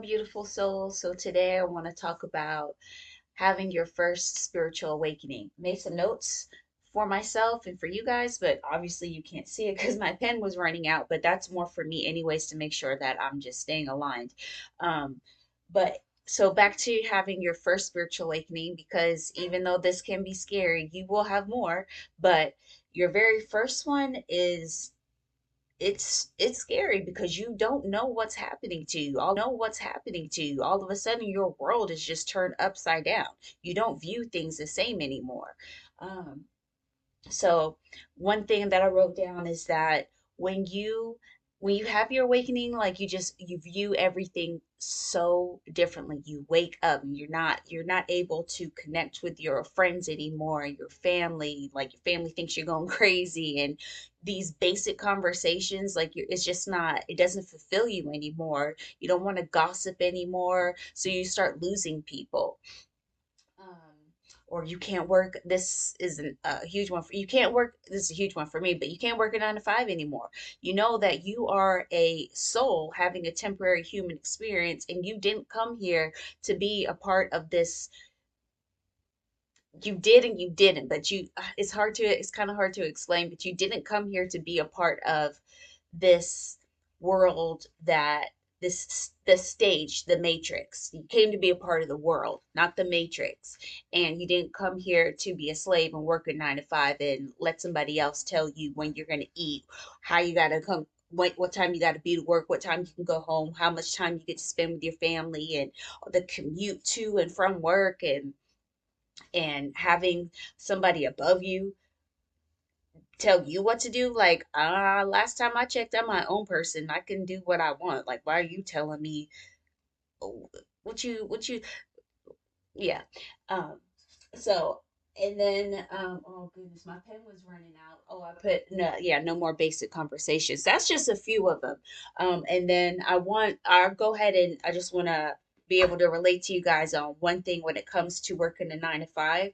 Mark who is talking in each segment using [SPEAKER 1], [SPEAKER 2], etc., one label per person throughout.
[SPEAKER 1] Beautiful soul. So today I want to talk about having your first spiritual awakening. Made some notes for myself and for you guys, but obviously you can't see it because my pen was running out. But that's more for me, anyways, to make sure that I'm just staying aligned. Um, but so back to having your first spiritual awakening, because even though this can be scary, you will have more. But your very first one is it's scary because you don't know what's happening to you. All of a sudden your world is just turned upside down. You don't view things the same anymore. um so one thing that I wrote down is that when you when you have your awakening, like you view everything so differently. You wake up and you're not able to connect with your friends anymore, your family. Like your family thinks you're going crazy, and these basic conversations, like it's just not, it doesn't fulfill you anymore. You don't want to gossip anymore, so you start losing people. Or you can't work. This isn't a huge one for you. Can't work. This is a huge one for me, but you can't work a 9 to 5 anymore. You know that you are a soul having a temporary human experience, and you didn't come here to be a part of this. You did and you didn't, but it's kind of hard to explain, but you didn't come here to be a part of this world, that the stage, the matrix. You came to be a part of the world, not the matrix. And you didn't come here to be a slave and work a 9 to 5 and let somebody else tell you when you're going to eat, how you got to come, what time you got to be to work, what time you can go home, how much time you get to spend with your family, and the commute to and from work, and having somebody above you tell you what to do. Like, last time I checked, I'm my own person. I can do what I want. Like, why are you telling me what you yeah. um so and then oh goodness, my pen was running out. Oh, I put no, yeah, no more basic conversations. That's just a few of them. And then I'll go ahead, and I just want to be able to relate to you guys on one thing when it comes to working a 9 to 5.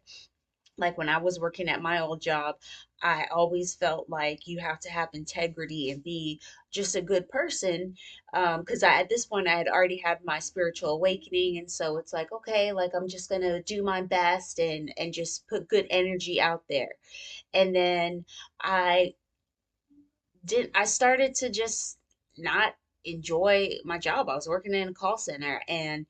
[SPEAKER 1] Like when I was working at my old job, I always felt like you have to have integrity and be just a good person. Because at this point I had already had my spiritual awakening, and so it's like, okay, like I'm just gonna do my best and just put good energy out there. And then I I started to just not enjoy my job. I was working in a call center, and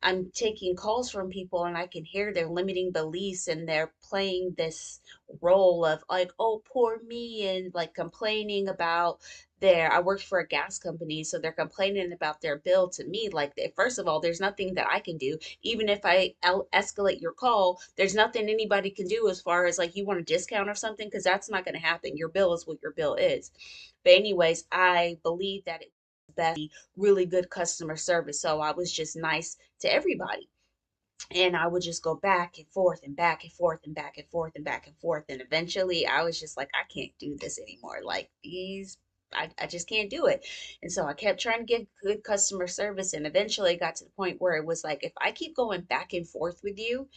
[SPEAKER 1] I'm taking calls from people, and I can hear their limiting beliefs, and they're playing this role of like, oh, poor me, and like complaining about I worked for a gas company, so they're complaining about their bill to me. Like, first of all, there's nothing that I can do. Even if I escalate your call, there's nothing anybody can do as far as like you want a discount or something, because that's not going to happen. Your bill is what your bill is. But anyways, I believe that it best really good customer service. So I was just nice to everybody. And I would just go back and forth and back and forth and back and forth and back and forth. And eventually I was just like, I can't do this anymore. Like I just can't do it. And so I kept trying to give good customer service. And eventually it got to the point where it was like, if I keep going back and forth with you,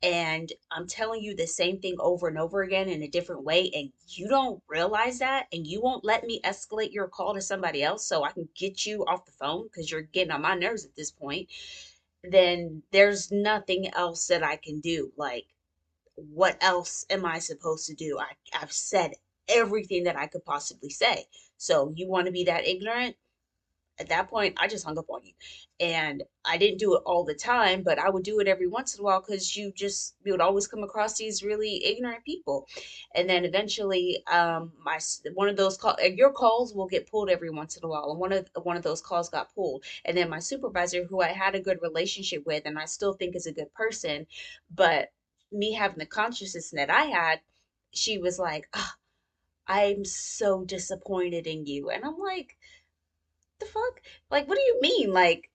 [SPEAKER 1] and I'm telling you the same thing over and over again in a different way, and you don't realize that, and you won't let me escalate your call to somebody else so I can get you off the phone because you're getting on my nerves at this point, then there's nothing else that I can do. Like, what else am I supposed to do? I've said everything that I could possibly say. So you want to be that ignorant? At that point, I just hung up on you. And I didn't do it all the time, but I would do it every once in a while because you would always come across these really ignorant people. And then eventually, one of those your calls will get pulled every once in a while, and one of those calls got pulled. And then my supervisor, who I had a good relationship with, and I still think is a good person, but me having the consciousness that I had, she was like, oh, I'm so disappointed in you. And I'm like, the fuck? Like, what do you mean? Like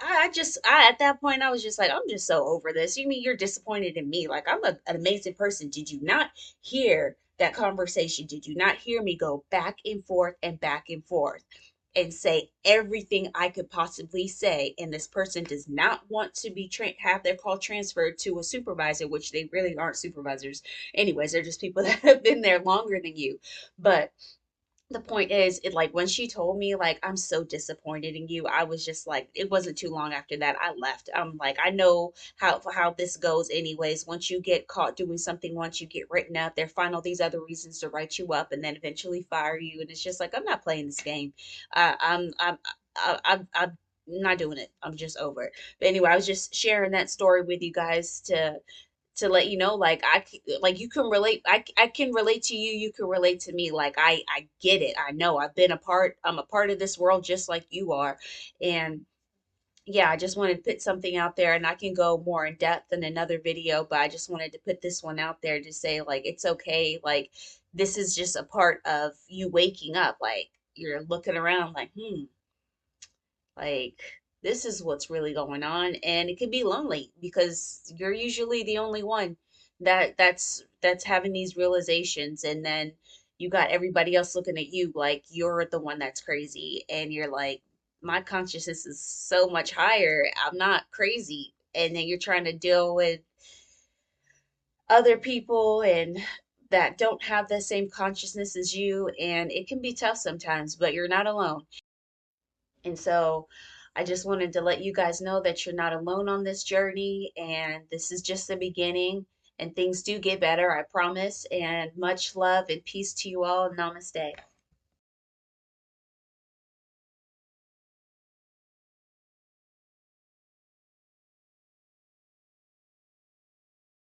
[SPEAKER 1] I at that point I was just like, I'm just so over this. You mean you're disappointed in me? Like, an amazing person. Did you not hear that conversation? Did you not hear me go back and forth and say everything I could possibly say? And this person does not want to have their call transferred to a supervisor, which they really aren't supervisors. Anyways, they're just people that have been there longer than you. But the point is, it like when she told me like I'm so disappointed in you, I was just like, it wasn't too long after that I left. I'm like, I know how this goes anyways. Once you get caught doing something, once you get written up, they find all these other reasons to write you up and then eventually fire you, and it's just like, I'm not playing this game. I'm not doing it. I'm just over it. But anyway, I was just sharing that story with you guys to let you know, like like you can relate. I can relate to you, you can relate to me. Like I get it. I know I've been a part, I'm a part of this world just like you are. And yeah, I just wanted to put something out there, and I can go more in depth in another video, but I just wanted to put this one out there to say like it's okay. Like this is just a part of you waking up. Like you're looking around like, like this is what's really going on, and it can be lonely because you're usually the only one that's having these realizations, and then you got everybody else looking at you like you're the one that's crazy, and you're like, my consciousness is so much higher. I'm not crazy. And then you're trying to deal with other people and that don't have the same consciousness as you, and it can be tough sometimes, but you're not alone. And so I just wanted to let you guys know that you're not alone on this journey, and this is just the beginning, and things do get better, I promise. And much love and peace to you all. Namaste.